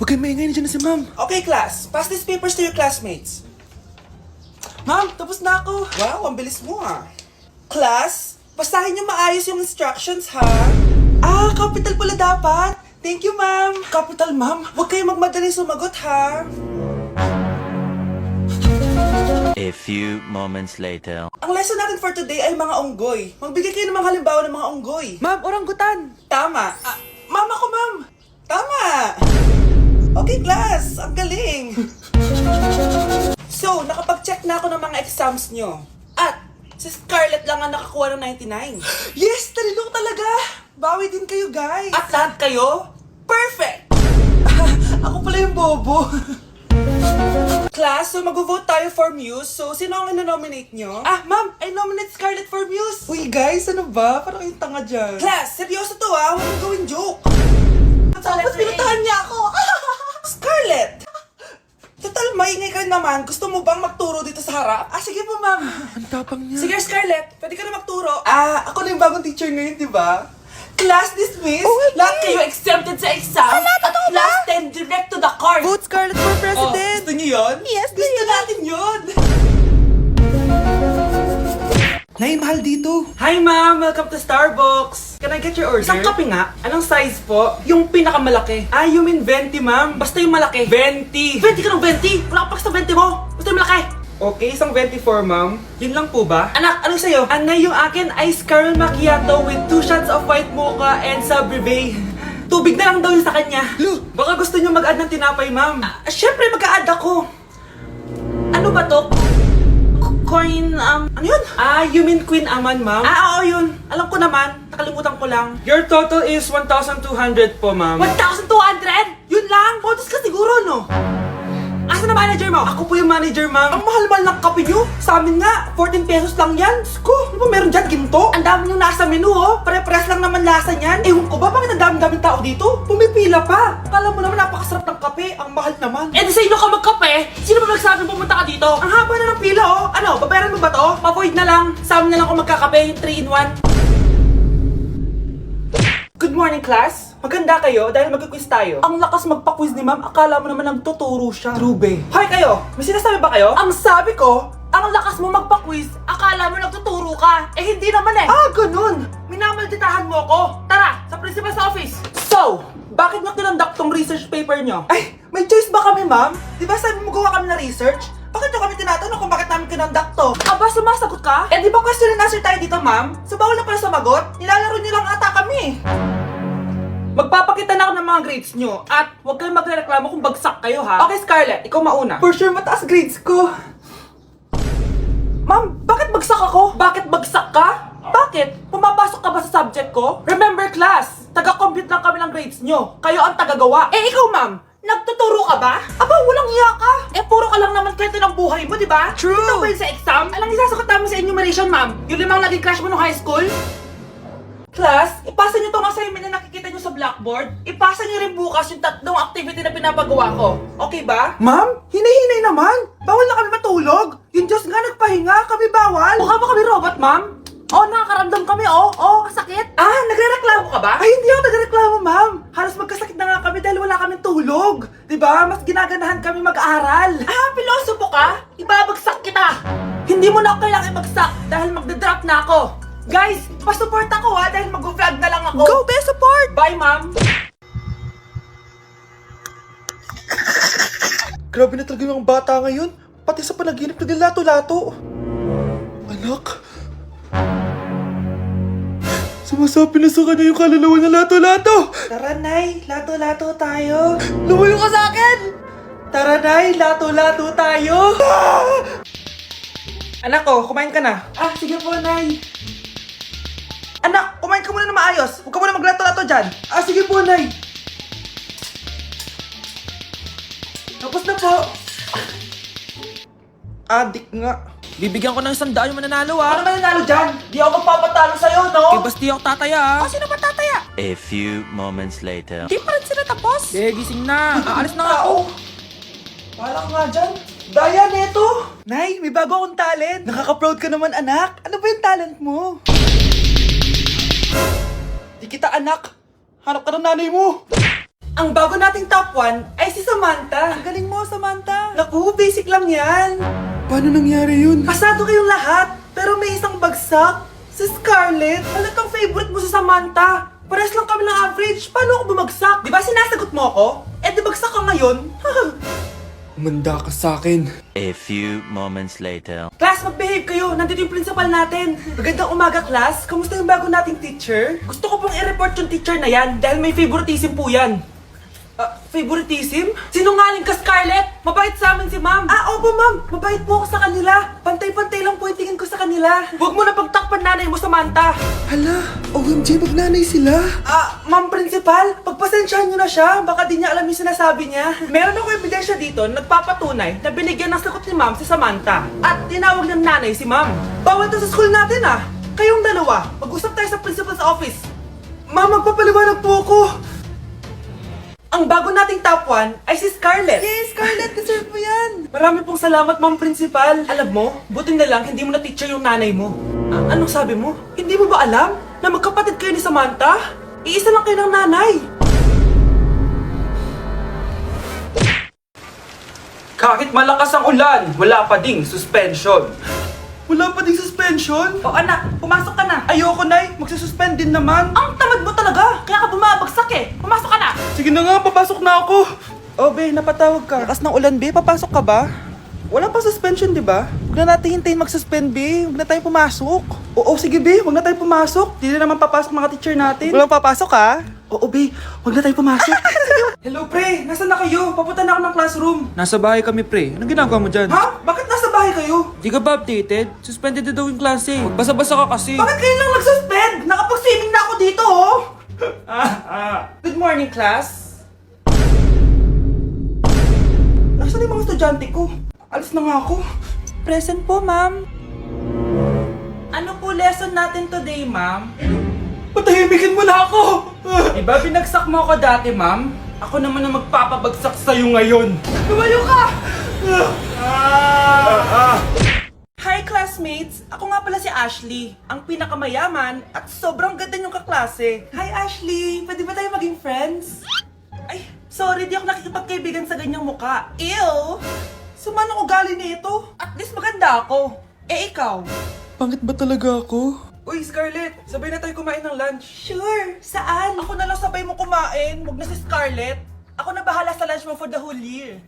Huwag kayong maingay, nandiyan na si ma'am. Okay, class. Pass these papers to your classmates. Ma'am, tapos na ako. Wow, ang bilis mo ah. Class, basahin niyo maayos yung instructions ha. Capital pala dapat. Thank you, ma'am. Capital, ma'am. Huwag kayong magmadali sumagot ha. A few moments later. Ang lesson natin for today ay mga unggoy. Magbigay kayo ng mga halimbawa ng mga unggoy. Ma'am, oranggutan. Tama. Ma'am, ako, ma'am. Tama! Okay, class. Ang galing. So, nakapag-check na ako ng mga exams nyo. At, si Scarlett lang ang nakakuha ng 99. Yes, talino talaga. Bawi din kayo, guys. At lahat kayo, perfect! Ako pala yung bobo. Class, so mag-vote tayo for Muse. So, sino ang ino-nominate nyo? Ma'am, I nominate Scarlett for Muse. Uy, guys, ano ba? Parang yung tanga dyan. Class, seryoso to ha. Huwag mong gawin joke. Tapos pinuntahan niya ako. Scarlett! Total, maingay ka naman. Gusto mo bang magturo dito sa harap? Sige po, ma'am. Ang tapang niya. Sige, Scarlett. Pwede ka na magturo. Ako na yung bagong teacher ngayon, di ba? Class dismissed. Lahat kayo exempted sa exam. At class 10 direct to the card. Vote Scarlett for president. Gusto niyo yun? Yes, Gusto natin yun. Nay, mahal dito. Hi ma'am, welcome to Starbucks. Can I get your order? Isang kape nga. Anong size po? Yung pinakamalaki. You mean 20 ma'am? Basta yung malaki. 20. 20 ka ng 20? Wala ka pa sa 20 mo. Basta yung malaki. Okay, isang 24 ma'am. Yun lang po ba? Anak, anong sa'yo? Anay, yung akin ice caramel macchiato with 2 shots of white mocha and Sabrivay. Tubig na lang daw yun sa kanya. Baka gusto nyo mag-add ng tinapay ma'am. Syempre mag-a-add ako. Ano ba to? Coin, ano yun? You mean Queen Aman, ma'am? Oo, yun. Alam ko naman. Nakalimutan ko lang. Your total is 1,200 po, ma'am. 1,200? Yun lang? Bonus ka siguro, no? Asa na manager mo? Ako po yung manager, ma'am. Ang mahal-mahal ng kape nyo. Sa amin nga, 14 pesos lang yan. Sko, ano ba meron dyan? Ginto? Ang dami nyo nasa menu, oh. Pare-pares lang naman lasa niyan. Ewan ko ba, bakit ang dami-daming tao dito? Pumipila pa. Kala mo naman napakasarap ng kape. Ang mahal naman. Eh, di sa inyo ka magkape? Sino ba nagsabing pumunta ka dito? Ang haba na ng pila, oh. Ano, babayaran mo ba to? Pa-void na lang. Sa amin na lang ako magkakape, yung 3-in-1. Good morning, class. Maganda kayo dahil mag-quiz tayo. Ang lakas magpa-quiz ni ma'am, akala mo naman nagtuturo siya. True, be. Hoy kayo, may sinasabi ba kayo? Ang sabi ko, ang lakas mo magpa-quiz, akala mo nagtuturo ka. Eh hindi naman eh. Ganun. Minamalditahan mo ko. Tara, sa principal's office. So, bakit nyo kinonduct tong research paper nyo? Ay, may choice ba kami, ma'am? Di ba sabi mo gawa kami na research? Bakit nyo kami tinatanong kung bakit namin kinonduct to? Aba, sumasagot ka? Eh, di ba question and answer tayo dito, ma'am? So, bawal na pala sumagot? Nilalaro nyo lang ata kami. Magpapakita na ako ng mga grades nyo at huwag kayong magreklamo kung bagsak kayo ha. Okay, Scarlett, ikaw mauna. For sure, mataas grades ko. Ma'am, bakit bagsak ako? Bakit bagsak ka? Bakit? Pumapasok ka ba sa subject ko? Remember class, taga-compute lang kami ng grades nyo. Kayo ang tagagawa. Eh ikaw ma'am, nagtuturo ka ba? Aba, walang iya ka. Eh puro ka lang naman kwento ng buhay mo, di ba? True. Ito ba yun sa exam? Alang isasagot namin sa enumeration ma'am. Yung limang naging crush mo nung high school? Class, ipasa nyo tong assignment na nakikita nyo sa blackboard. Ipasa nyo rin bukas yung tatlong activity na pinapagawa ko. Okay ba? Ma'am, hinay-hinay naman. Bawal na kami matulog. Yung Diyos nga nagpahinga, kami bawal. Mukha ba kami robot, ma'am? Nakakaramdam kami, kasakit. Nagrereklamo ka ba? Ay, hindi ako nagreklamo, ma'am. Halos magkasakit na nga kami dahil wala kaming tulog. Diba? Mas ginaganahan kami mag-aral. Pilosopo ka? Ibabagsak kita. Hindi mo na ako kailangan ibagsak dahil magdadrop na ako. Guys, pa-support ako ha dahil mag-vlog na lang ako. Go, be support! Bye, ma'am. Grabe na talaga yung mga bata ngayon. Pati sa panaginip naglalato-lato. Anak. Sumasabi na sa kanya yung kaluluwa na lato-lato. Tara, Nay. Lato-lato tayo. Lumayo ka sa akin! Tara, Nay. Lato-lato tayo. Anak ko, kumain ka na. Sige po, Nay. Anak, kumain ka muna na maayos. Huwag ka muna maglato-lato dyan. Sige po, Nay. Tapos na po. Adik nga. Bibigyan ko ng 100 yung mananalo ah. Ano mananalo dyan? Di ako magpapatalo sa'yo, no? Eh, basti ako tataya ah. Sino ba tataya? A few moments later. Di pa rin sila tapos. Eh, gising na. Aalis na nga ako. Wala ka nga dyan. Daya, neto. Nay, may bago akong talent. Nakaka-proud ka naman, anak. Ano ba yung talent mo? Di kita, anak. Hanap ka ng nanay mo. Ang bago nating top 1 ay si Samantha. Ang galing mo, Samantha. Naku, basic lang yan. Paano nangyari yun? Pasado kayong lahat, pero may isang bagsak. Si Scarlett, halatang favorite mo sa Samantha. Pares lang kami ng average. Paano ako bumagsak? Di ba sinasagot mo ako? Eh, di bagsak ka ngayon. Umanda ka sa akin. A few moments later. Class, mag-behave kayo. Nandito yung principal natin. Magandang umaga, class. Kamusta yung bago nating teacher? Gusto ko pong i-report yung teacher na yan dahil may favoritism po yan. Favoritism? Sinungaling ka, Scarlett! Mabait sa amin si ma'am. Opo, ma'am. Mabait po ako sa kanila. Pantay-pantay lang po yung tingin ko sa kanila. Huwag mo na pagtakpan nanay mo, Samantha. Hala, OMG, magnanay sila. Ma'am Principal, pagpasensyahan niyo na siya. Baka di niya alam yung sinasabi niya. Meron ako ebidensya dito na nagpapatunay na binigyan ng sagot ni ma'am si Samantha. At tinawag ng nanay si ma'am. Bawal to sa school natin Kayong dalawa, mag-usap tayo sa principal's office. Ma'am, magpapaliwanag po ako. Ang bago nating top 1 ay si Scarlett. Yes, Scarlett, deserve mo yan. Marami pong salamat, Ma'am Principal. Alam mo, buti na lang hindi mo na-teacher yung nanay mo. Anong sabi mo? Hindi mo ba alam na magkapatid kayo ni Samantha? Iisa lang kayo ng nanay. Kahit malakas ang ulan, wala pa ding suspension. Wala pa ding suspension? O anak, pumasok ka na. Ayoko, Nay. Magsususpend din naman. Ang tamad mo talaga. Kaya ka bumabagsak Pumasok ka na. Sige na nga, papasok na ako. Be, napatawag ka. Lakas ng ulan, Be. Papasok ka ba? Wala pa suspension, di ba? Huwag na natin hintayin mag-suspend, Be. Huwag na tayo pumasok. Oo, sige, Be. Huwag na tayo pumasok. Hindi na naman papasok mga teacher natin. Walang papasok, ha? Oo, Be. Huwag na tayo pumasok. Hello, pre. Nasaan na kayo? Papunta na ako ng classroom. Nasa bahay kami, pre. Anong ginagawa mo dyan? Ha? Bakit nasa bahay kayo? Di ka ba updated? Suspended na daw yung klase. Basa-basa ka kasi. Bakit kayo lang nag-suspend? Nakapag-swimming na ako dito, Good morning, class. Nasaan yung mga estudyante ko? Alis na nga ako. Present po, ma'am. Ano po lesson natin today, ma'am? Patahimikin mo na ako! Diba binagsak mo ako dati, ma'am? Ako naman ang magpapabagsak sa'yo ngayon. Lumayo ka! Hi, classmates! Ako nga pala si Ashley, ang pinakamayaman at sobrang ganda niyong kaklase. Hi, Ashley! Pwede ba tayo maging friends? Ay, sorry, di ako nakikipagkaibigan sa ganyang muka. Ew! Sumanong ugali nito? At least maganda ako. Ikaw? Pangit ba talaga ako? Uy, Scarlett! Sabay na tayo kumain ng lunch. Sure! Saan? Ako na lang sabay mo kumain. Huwag na si Scarlett. Ako na bahala sa lunch mo for the whole year.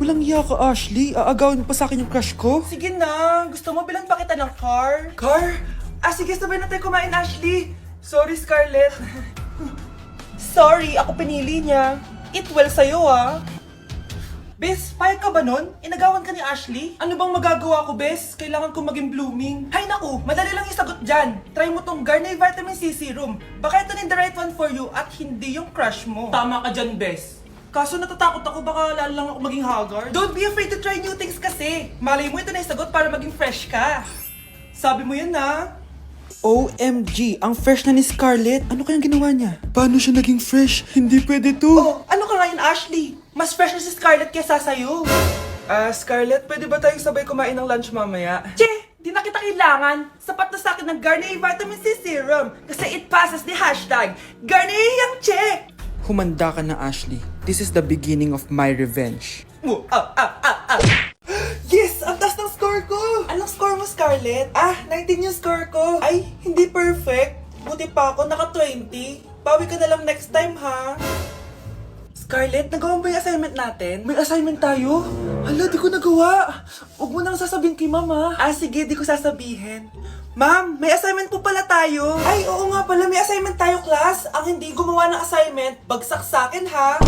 Walang iya ka, Ashley. Aagawin mo pa sa akin yung crush ko. Sige na. Gusto mo bilan pa kita ng car? Car? Sige, sabay na tayo kumain, Ashley. Sorry, Scarlett. Sorry, ako pinili niya. Eat well sa'yo, Bes, payag ka ba nun? Inagawan ka ni Ashley? Ano bang magagawa ko, Bes? Kailangan ko maging blooming. Hay naku, madali lang isagot dyan. Try mo tong Garnier Vitamin C Serum. Baka ito na the right one for you at hindi yung crush mo. Tama ka dyan, Bes. Kaso natatakot ako, baka lalo lang ako maging haggard. Don't be afraid to try new things kasi. Malay mo ito na isagot para maging fresh ka. Sabi mo yan OMG, ang fresh na ni Scarlett. Ano kayang ginawa niya? Paano siya naging fresh? Hindi pwede to. Ano ka ngayon, Ashley? Mas fresh na si Scarlett kesa sa'yo. Scarlett, pwede ba tayong sabay kumain ng lunch mamaya? Che! Di na kita kailangan. Sapat na sa akin ng Garnier Vitamin C Serum. Kasi it passes the hashtag Garnier Yang Che! Humanda ka na, Ashley. This is the beginning of my revenge. Yes! Ang taas ng score ko! Anong score mo, Scarlett? 19 yung score ko. Ay, hindi perfect. Buti pa ako, naka 20. Bawi ka na lang next time, ha? Scarlett, nagawa mo ba yung assignment natin? May assignment tayo? Hala, di ko nagawa. Huwag mo nang sasabihin kay mama. Sige, di ko sasabihin. Ma'am, may assignment po pala tayo. Ay, oo nga pala, may assignment tayo, class. Ang hindi gumawa ng assignment, bagsak sa akin, ha?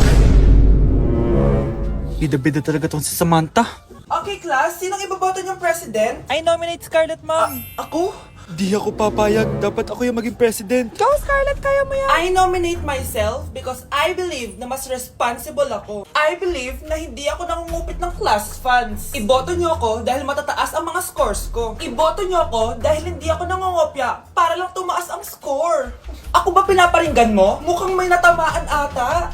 Bida-bida talaga tong si Samantha. Okay, class, sinong iboboto niyong president? I nominate Scarlett, ma'am. Ako? Di ako papayag. Dapat ako yung maging president. Go, Scarlett, kaya mo yan. I nominate myself because I believe na mas responsible ako. I believe na hindi ako nangungupit ng class funds. Iboto niyo ako dahil matataas ang mga scores ko. Iboto niyo ako dahil hindi ako nangungopya para lang tumaas ang score. Ako ba pinaparinggan mo? Mukhang may natamaan ata.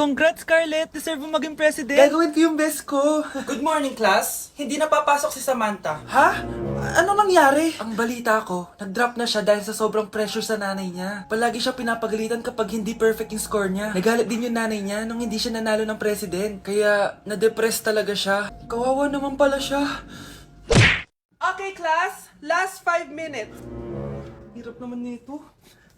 Congrats, Scarlett. Deserve mo maging president. Gagawin ko yung best ko. Good morning, class. Hindi na papasok si Samantha. Ha? Ano nangyari? Ang balita ko, nag-drop na siya dahil sa sobrang pressure sa nanay niya. Palagi siya pinapagalitan kapag hindi perfect yung score niya. Nagalit din yung nanay niya nung hindi siya nanalo ng president. Kaya, na-depress talaga siya. Kawawa naman pala siya. Okay, class. Last 5 minutes. Hirap naman nito.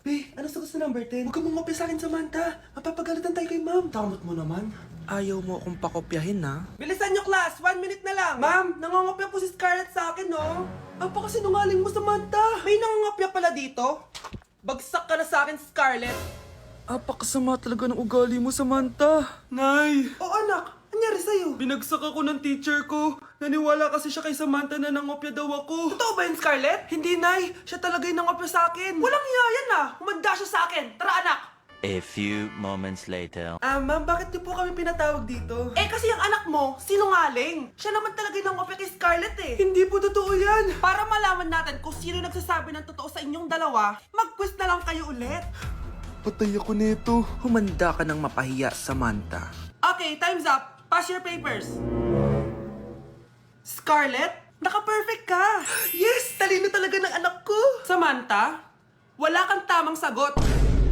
Be, ano sagot sa number 10? Huwag ka mangopya sa akin, Samantha. Mapapagalitan tayo kay ma'am. Tamot mo naman. Ayaw mo akong pakopyahin, ha? Bilisan nyo, class. 1 minute na lang. Ma'am, nangangopya po si Scarlett sa akin, no? Apakasinungaling mo, Samantha. May nangangopya pala dito. Bagsak ka na sa akin, Scarlett. Apakasama talaga ng ugali mo, Samantha. Nay! O anak, anyari sa'yo? Binagsak ako ng teacher ko. Naniwala kasi siya kay Samantha na nangopya daw ako. Totoo ba yun, Scarlett? Hindi, Nay. Siya talaga yung nangopya sa akin. Walang iya yan ah. Humanda siya sa akin. Tara, anak. A few moments later. Ma'am, bakit niyo po kami pinatawag dito? Eh kasi yung anak mo, sinungaling. Siya naman talaga yung nangopya kay Scarlett eh. Hindi po totoo yan. Para malaman natin kung sino nagsasabi ng totoo sa inyong dalawa, mag-quiz na lang kayo ulit. Patay ako nito. Humanda ka ng mapahiya, Samantha. Okay, time's up. Pass your papers. Scarlett, naka-perfect ka. Yes! Talino talaga ng anak ko. Samantha, wala kang tamang sagot.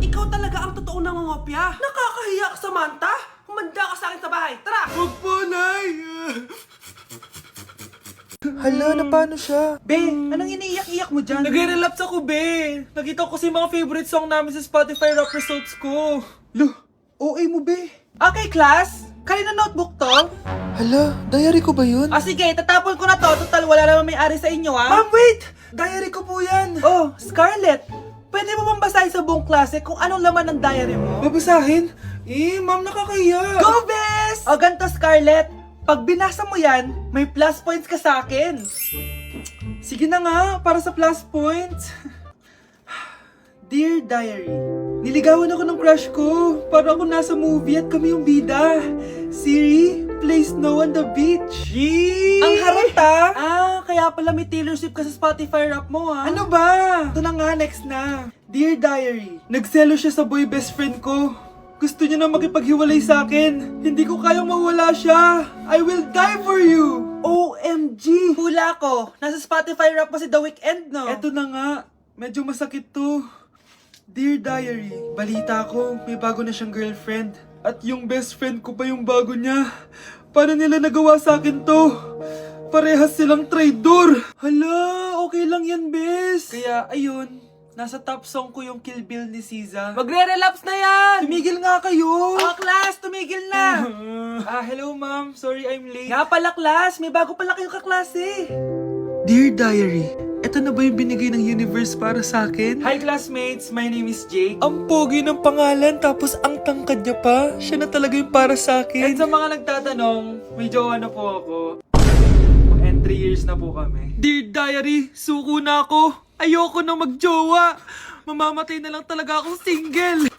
Ikaw talaga ang totoong nangongopya. Nakakahiya ka, Samantha. Humanda ka sa akin sa bahay. Tara! Huwag po, Nay. Hala, na paano siya? Be, anong iniiyak-iyak mo dyan? Nagre-relapse ako, be. Nakita ko kasi mga favorite song namin sa Spotify rap results ko. Lo, OA mo, be. Okay, class. Kanina notebook to? Hala, diary ko ba yun? Sige, tatapon ko na to. Total, wala naman may-ari sa inyo, ha? Ma'am, wait! Diary ko po yan. Oh, Scarlett. Pwede mo bang basahin sa buong klase kung anong laman ng diary mo? Babasahin? Ma'am, nakakahiya. Go, Bes! O ganito, Scarlett. Pag binasa mo yan, may plus points ka sa akin. Sige na nga, para sa plus points. Dear Diary, niligawan ako ng crush ko. Para ako nasa movie at kami yung bida. Siri, play Snow on the Beach. Yee! Ang harot, kaya pala may Taylor Swift ka sa Spotify rap mo, ha? Ano ba? Ito na nga, next na. Dear Diary, nagselo siya sa boy best friend ko. Gusto niya na makipaghiwalay sa akin. Hindi ko kayang mawala siya. I will die for you. OMG! Hula ko. Nasa Spotify rap mo si The Weeknd, no? Eto na nga. Medyo masakit to. Dear Diary, balita ko, may bago na siyang girlfriend. At yung best friend ko pa yung bago niya. Paano nila nagawa sa akin to? Parehas silang traidor. Hala, okay lang yan, bes. Kaya, ayun. Nasa top song ko yung Kill Bill ni SZA. Magre-relapse na yan! Tumigil nga kayo! Oh, class! Tumigil na! Hello ma'am. Sorry I'm late. Nga pala, class! May bago pala kayong kaklase! Dear Diary, eto na ba yung binigay ng universe para sa akin? Hi classmates, my name is Jake. Ang pogi ng pangalan tapos ang tangkad niya pa. Siya na talaga yung para sa And akin. sa mga nagtatanong, may jowa na po ako. And 3 years na po kami. Dear Diary, suko na ako. Ayoko na magjowa. Mamamatay na lang talaga akong single.